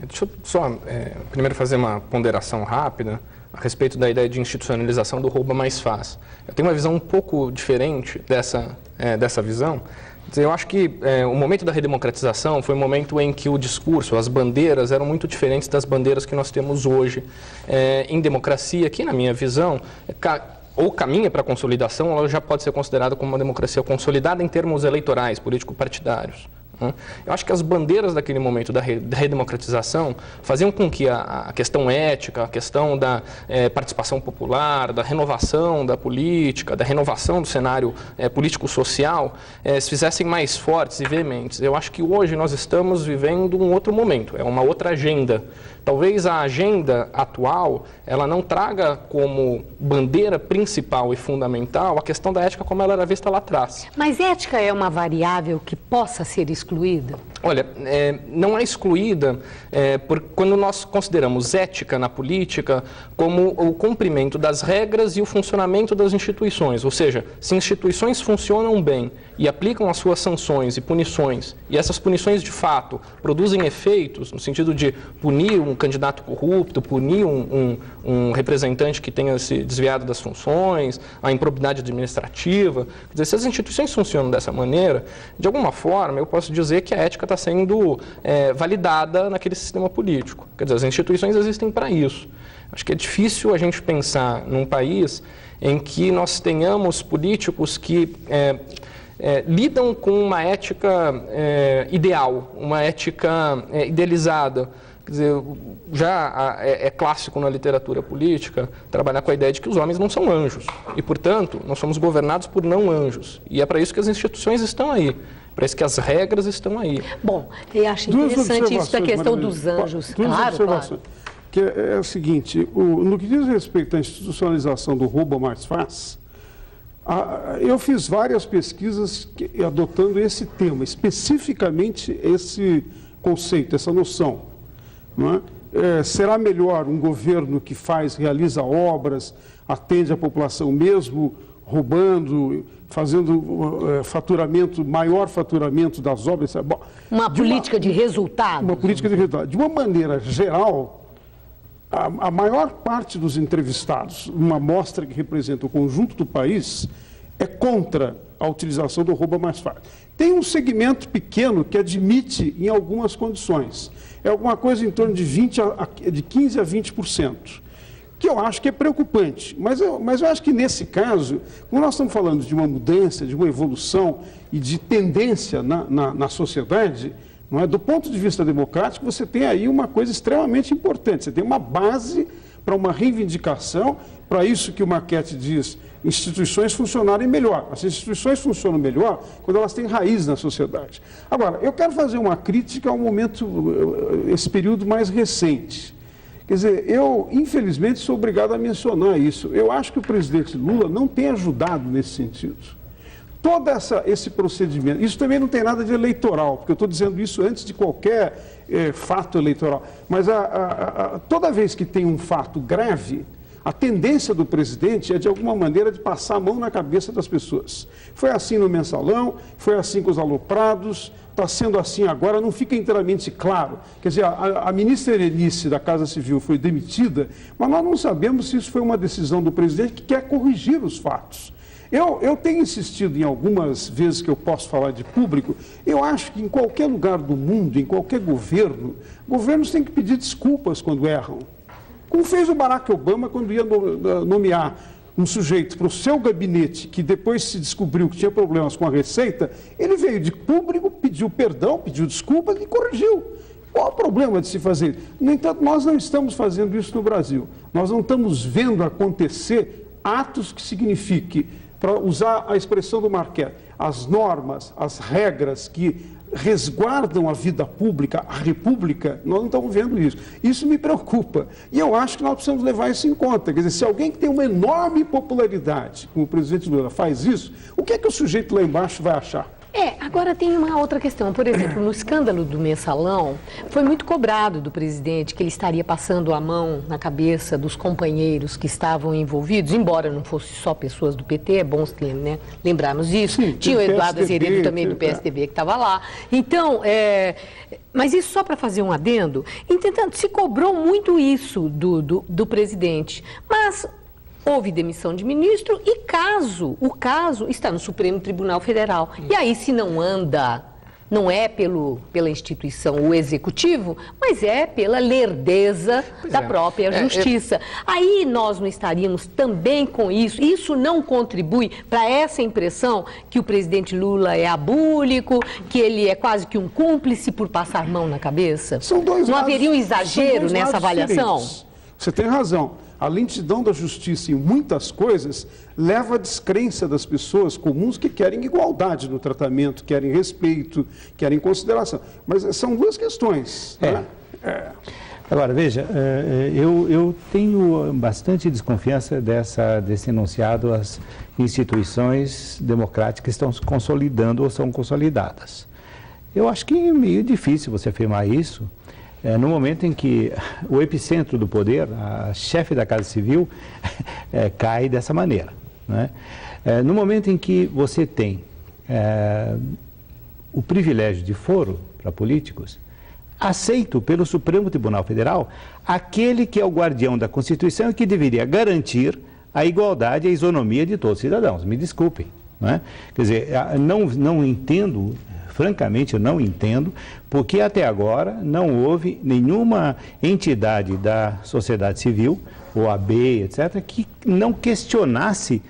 Deixa eu só primeiro fazer uma ponderação rápida a respeito da ideia de institucionalização do roubo mais fácil. Eu tenho uma visão um pouco diferente dessa visão. Eu acho que o momento da redemocratização foi um momento em que o discurso, as bandeiras eram muito diferentes das bandeiras que nós temos hoje em democracia, que na minha visão ou caminha para a consolidação, ou ela já pode ser considerada como uma democracia consolidada em termos eleitorais, político-partidários. Eu acho que as bandeiras daquele momento da redemocratização faziam com que a questão ética, a questão da participação popular, da renovação da política, da renovação do cenário político-social se fizessem mais fortes e veementes. Eu acho que hoje nós estamos vivendo um outro momento, é uma outra agenda. Talvez a agenda atual, ela não traga como bandeira principal e fundamental a questão da ética como ela era vista lá atrás. Mas ética é uma variável que possa ser excluída? Olha, não é excluída quando nós consideramos ética na política como o cumprimento das regras e o funcionamento das instituições. Ou seja, se instituições funcionam bem e aplicam as suas sanções e punições, e essas punições de fato produzem efeitos no sentido de punir um candidato corrupto, punir um representante que tenha se desviado das funções, a improbidade administrativa. Quer dizer, se as instituições funcionam dessa maneira, de alguma forma eu posso dizer que a ética está sendo validada naquele sistema político. Quer dizer, as instituições existem para isso. Acho que é difícil a gente pensar num país em que nós tenhamos políticos que lidam com uma ética ideal, uma ética idealizada. Quer dizer, já é clássico na literatura política trabalhar com a ideia de que os homens não são anjos e, portanto, nós somos governados por não anjos. E é para isso que as instituições estão aí, para isso que as regras estão aí. Bom, eu acho interessante isso da questão dos anjos. Claro. Que é o seguinte, no que diz respeito à institucionalização do roubo mais fácil, eu fiz várias pesquisas adotando esse tema, especificamente esse conceito, essa noção. Não é? Será melhor um governo que realiza obras, atende a população mesmo roubando, fazendo maior faturamento das obras? Uma política de resultado. Uma política de resultado. De uma maneira geral, a maior parte dos entrevistados, uma amostra que representa o conjunto do país, é contra a utilização do roubo mais fácil. Tem um segmento pequeno que admite em algumas condições. É alguma coisa em torno de 15% a 20%, que eu acho que é preocupante. Mas eu acho que nesse caso, quando nós estamos falando de uma mudança, de uma evolução e de tendência na sociedade, não é? Do ponto de vista democrático, você tem aí uma coisa extremamente importante. Você tem uma base para uma reivindicação, para isso que o Marchetti diz, instituições funcionarem melhor. As instituições funcionam melhor quando elas têm raiz na sociedade. Agora, eu quero fazer uma crítica ao esse período mais recente. Quer dizer, eu, infelizmente, sou obrigado a mencionar isso. Eu acho que o presidente Lula não tem ajudado nesse sentido. Todo esse procedimento, isso também não tem nada de eleitoral, porque eu estou dizendo isso antes de qualquer fato eleitoral, mas toda vez que tem um fato grave, a tendência do presidente é, de alguma maneira, de passar a mão na cabeça das pessoas. Foi assim no Mensalão, foi assim com os aloprados, está sendo assim agora, não fica inteiramente claro. Quer dizer, a ministra Erenice da Casa Civil foi demitida, mas nós não sabemos se isso foi uma decisão do presidente que quer corrigir os fatos. Eu tenho insistido em algumas vezes que eu posso falar de público, eu acho que em qualquer lugar do mundo, em qualquer governo, governos têm que pedir desculpas quando erram. Como fez o Barack Obama quando ia nomear um sujeito para o seu gabinete, que depois se descobriu que tinha problemas com a Receita, ele veio de público, pediu perdão, pediu desculpas e corrigiu. Qual o problema de se fazer? No entanto, nós não estamos fazendo isso no Brasil. Nós não estamos vendo acontecer atos que signifiquem, para usar a expressão do Marchetti, as normas, as regras que resguardam a vida pública, a república, nós não estamos vendo isso. Isso me preocupa. E eu acho que nós precisamos levar isso em conta. Quer dizer, se alguém que tem uma enorme popularidade, como o presidente Lula, faz isso, o que é que o sujeito lá embaixo vai achar? Agora tem uma outra questão. Por exemplo, no escândalo do Mensalão, foi muito cobrado do presidente que ele estaria passando a mão na cabeça dos companheiros que estavam envolvidos, embora não fosse só pessoas do PT, é bom lembrarmos disso. Sim, tinha o Eduardo Azeredo também do PSDB que estava lá. Então, mas isso só para fazer um adendo. Entretanto, se cobrou muito isso do presidente, mas houve demissão de ministro e o caso está no Supremo Tribunal Federal. E aí, se não anda, não é pela instituição, o executivo, mas é pela lerdeza da própria justiça. Aí nós não estaríamos também com isso. Isso não contribui para essa impressão que o presidente Lula é abúlico, que ele é quase que um cúmplice por passar mão na cabeça? Não haveria um exagero nessa avaliação? Você tem razão. A lentidão da justiça em muitas coisas leva à descrença das pessoas comuns que querem igualdade no tratamento, querem respeito, querem consideração. Mas são duas questões. Né? Agora, veja, eu tenho bastante desconfiança desse enunciado às instituições democráticas que estão se consolidando ou são consolidadas. Eu acho que é meio difícil você afirmar isso. No momento em que o epicentro do poder, a chefe da Casa Civil, cai dessa maneira. Né? No momento em que você tem o privilégio de foro para políticos, aceito pelo Supremo Tribunal Federal, aquele que é o guardião da Constituição e que deveria garantir a igualdade e a isonomia de todos os cidadãos. Me desculpem. Né? Quer dizer, não entendo... Francamente, eu não entendo, porque até agora não houve nenhuma entidade da sociedade civil, OAB, etc., que não questionasse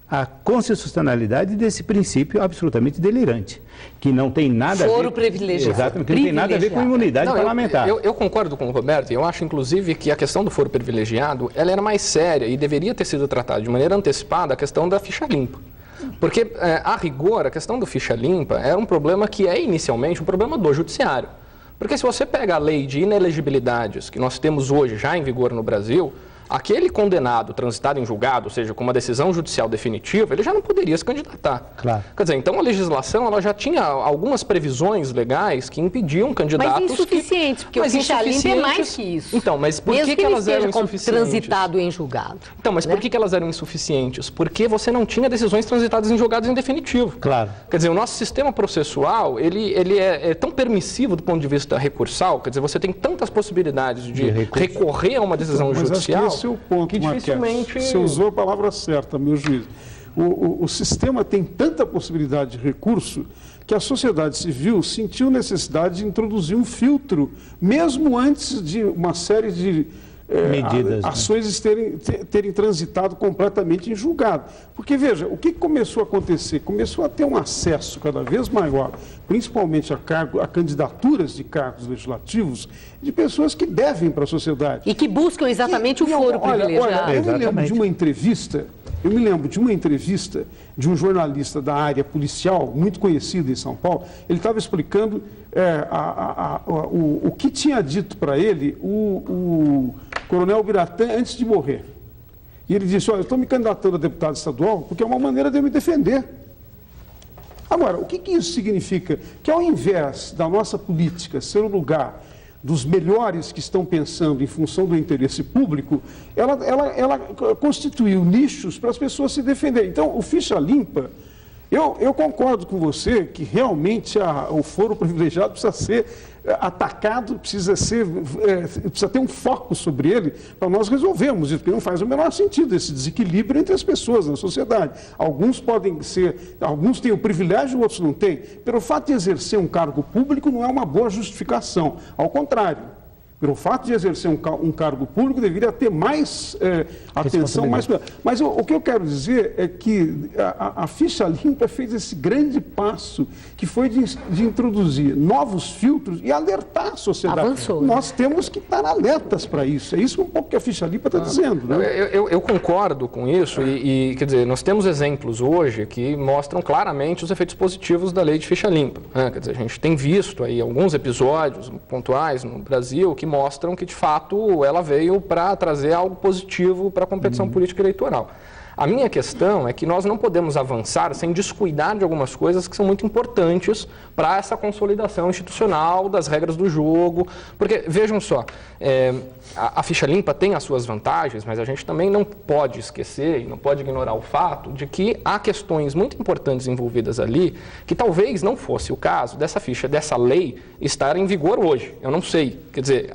a constitucionalidade desse princípio absolutamente delirante, que não tem nada a ver... Foro privilegiado. Exatamente, que não tem nada a ver com imunidade parlamentar. Eu concordo com o Roberto, e eu acho, inclusive, que a questão do foro privilegiado, ela era mais séria e deveria ter sido tratada de maneira antecipada a questão da ficha limpa. Porque, a rigor, a questão do ficha limpa era um problema que é inicialmente um problema do judiciário. Porque se você pega a lei de inelegibilidades que nós temos hoje já em vigor no Brasil, aquele condenado transitado em julgado, ou seja, com uma decisão judicial definitiva, ele já não poderia se candidatar. Claro. Quer dizer, então a legislação ela já tinha algumas previsões legais que impediam candidatos... Mas insuficientes, porque o ficha limpa é mais que isso. Então, mas por que elas eram insuficientes? Transitado em julgado. Então, mas por que elas eram insuficientes? Porque você não tinha decisões transitadas em julgados em definitivo. Claro. Quer dizer, o nosso sistema processual, ele é tão permissivo do ponto de vista recursal, quer dizer, você tem tantas possibilidades de recorrer a uma decisão judicial... Esse é o ponto, que dificilmente... Você usou a palavra certa, meu juiz. O sistema tem tanta possibilidade de recurso que a sociedade civil sentiu necessidade de introduzir um filtro, mesmo antes de uma série de medidas, ações terem transitado completamente em julgado. Porque, veja, o que começou a acontecer? Começou a ter um acesso cada vez maior, principalmente a candidaturas de cargos legislativos, de pessoas que devem para a sociedade. E que buscam exatamente o foro privilegiado. Olha, eu me lembro de uma entrevista de um jornalista da área policial, muito conhecido em São Paulo. Ele estava explicando o que tinha dito para ele o coronel Biratã antes de morrer. E ele disse, olha, eu estou me candidatando a deputado estadual porque é uma maneira de eu me defender. Agora, o que isso significa? Que ao invés da nossa política ser o lugar dos melhores que estão pensando em função do interesse público, ela constituiu nichos para as pessoas se defenderem. Então, o ficha limpa, eu concordo com você que realmente o foro privilegiado precisa ser atacado, precisa ter um foco sobre ele para nós resolvermos isso, porque não faz o menor sentido esse desequilíbrio entre as pessoas na sociedade. Alguns têm o privilégio, outros não têm. Pelo fato de exercer um cargo público não é uma boa justificação, ao contrário. Pelo fato de exercer um cargo público, deveria ter mais atenção, mais... Mas o que eu quero dizer é que a ficha limpa fez esse grande passo, que foi de introduzir novos filtros e alertar a sociedade. Avançou. Nós temos que estar alertas para isso. É isso um pouco que a ficha limpa está dizendo. Né? Eu concordo com isso e, quer dizer, nós temos exemplos hoje que mostram claramente os efeitos positivos da lei de ficha limpa. Né? Quer dizer, a gente tem visto aí alguns episódios pontuais no Brasil que mostram que, de fato, ela veio para trazer algo positivo para a competição política eleitoral. A minha questão é que nós não podemos avançar sem descuidar de algumas coisas que são muito importantes para essa consolidação institucional das regras do jogo, porque, vejam só, a ficha limpa tem as suas vantagens, mas a gente também não pode esquecer e não pode ignorar o fato de que há questões muito importantes envolvidas ali, que talvez não fosse o caso dessa lei estar em vigor hoje. Eu não sei. Quer dizer,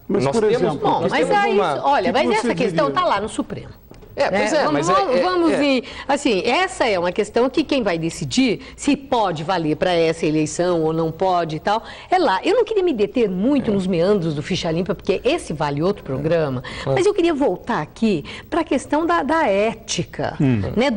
mas, nós por temos... exemplo, Bom, mas aí, olha, mas essa questão diria? está lá no Supremo. Vamos ir. Assim, essa é uma questão que quem vai decidir se pode valer para essa eleição ou não pode e tal, é lá. Eu não queria me deter muito nos meandros do Ficha Limpa, porque esse vale outro programa, mas eu queria voltar aqui para a questão da ética, né,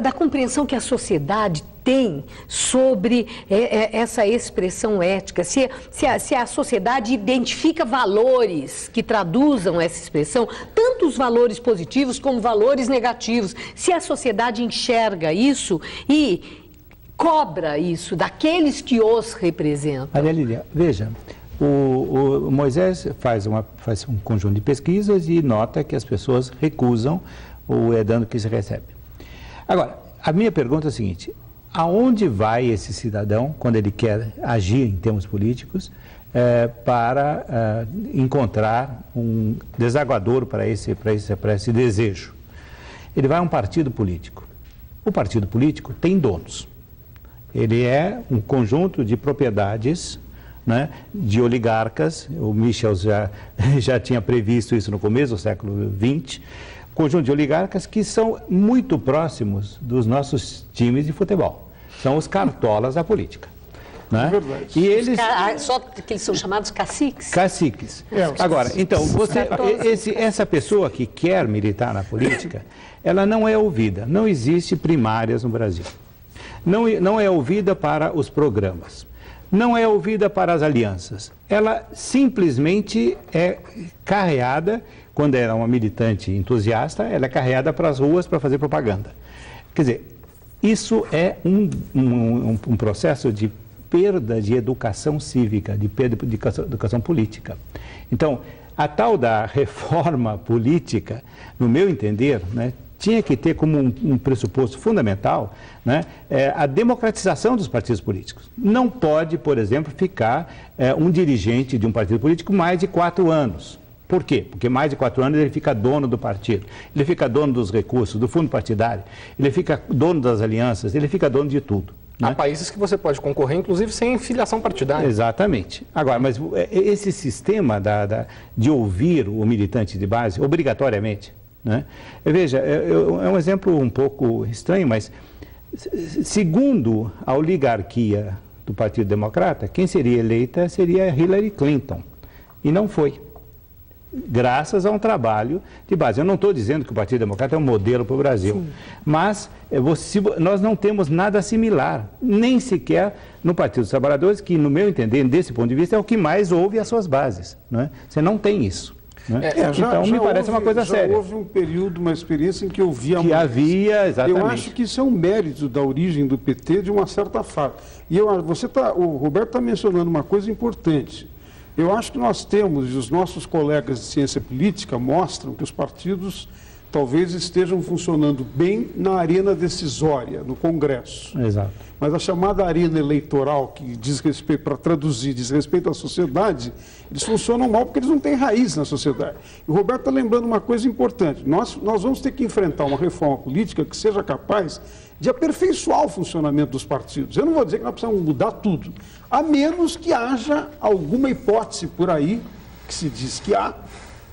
da compreensão que a sociedade tem sobre essa expressão ética, se a sociedade identifica valores que traduzam essa expressão, tanto os valores positivos como valores negativos, se a sociedade enxerga isso e cobra isso daqueles que os representam. Maria Lília, veja, o Moisés faz um conjunto de pesquisas e nota que as pessoas recusam o edando que se recebe. Agora, a minha pergunta é a seguinte: aonde vai esse cidadão, quando ele quer agir em termos políticos, para encontrar um desaguador para esse desejo? Ele vai a um partido político. O partido político tem donos. Ele é um conjunto de propriedades, né, de oligarcas. O Michel já tinha previsto isso no começo do século XX. Conjunto de oligarcas que são muito próximos dos nossos times de futebol. São os cartolas da política. Né? É verdade. E eles... Só que eles são chamados caciques. Caciques. Agora, então, essa pessoa que quer militar na política, ela não é ouvida. Não existe primárias no Brasil. Não é ouvida para os programas. Não é ouvida para as alianças. Ela simplesmente é carreada. Quando ela é uma militante entusiasta, ela é carreada para as ruas para fazer propaganda. Quer dizer, isso é um processo de perda de educação cívica, de perda de educação política. Então, a tal da reforma política, no meu entender, né, tinha que ter como um pressuposto fundamental, né, a democratização dos partidos políticos. Não pode, por exemplo, ficar um dirigente de um partido político mais de 4 anos. Por quê? Porque mais de 4 anos ele fica dono do partido, ele fica dono dos recursos, do fundo partidário, ele fica dono das alianças, ele fica dono de tudo. Né? Há países que você pode concorrer, inclusive, sem filiação partidária. Exatamente. Agora, mas esse sistema de ouvir o militante de base, obrigatoriamente, né? Veja, é um exemplo um pouco estranho, mas segundo a oligarquia do Partido Democrata, quem seria eleita seria Hillary Clinton, e não foi. Graças a um trabalho de base. Eu não estou dizendo que o Partido Democrata é um modelo para o Brasil, sim, mas nós não temos nada similar, nem sequer no Partido dos Trabalhadores, que, no meu entender, desse ponto de vista, é o que mais ouve as suas bases. Não é? Você não tem isso. Né? Então, me parece uma coisa séria. Houve um período, uma experiência em que eu via... Que havia, exatamente. Eu acho que isso é um mérito da origem do PT de uma certa fase. E o Roberto está mencionando uma coisa importante. Eu acho que nós temos, e os nossos colegas de ciência política mostram que os partidos talvez estejam funcionando bem na arena decisória, no Congresso. Exato. Mas a chamada arena eleitoral, que diz respeito, para traduzir, diz respeito à sociedade, eles funcionam mal porque eles não têm raiz na sociedade. E o Roberto está lembrando uma coisa importante. Nós vamos ter que enfrentar uma reforma política que seja capaz de aperfeiçoar o funcionamento dos partidos. Eu não vou dizer que nós precisamos mudar tudo, a menos que haja alguma hipótese por aí, que se diz que há,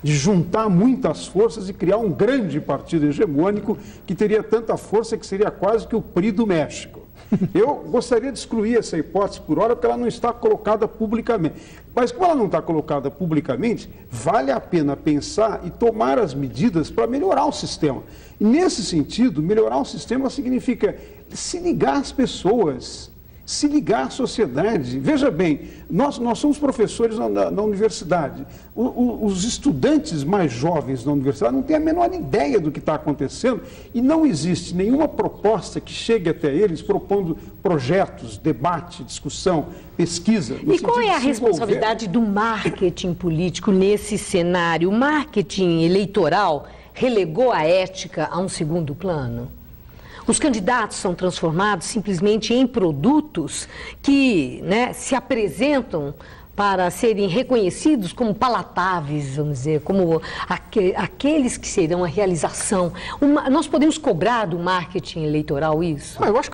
de juntar muitas forças e criar um grande partido hegemônico que teria tanta força que seria quase que o PRI do México. Eu gostaria de excluir essa hipótese por hora, porque ela não está colocada publicamente. Mas como ela não está colocada publicamente, vale a pena pensar e tomar as medidas para melhorar o sistema. E nesse sentido, melhorar o sistema significa se ligar às pessoas, se ligar à sociedade. Veja bem, nós somos professores na universidade. Os estudantes mais jovens na universidade não têm a menor ideia do que está acontecendo e não existe nenhuma proposta que chegue até eles propondo projetos, debate, discussão, pesquisa. E qual é a responsabilidade do marketing político nesse cenário? O marketing eleitoral relegou a ética a um segundo plano? Os candidatos são transformados simplesmente em produtos que, né, se apresentam para serem reconhecidos como palatáveis, vamos dizer, como aqueles que serão a realização. Nós podemos cobrar do marketing eleitoral isso? Eu acho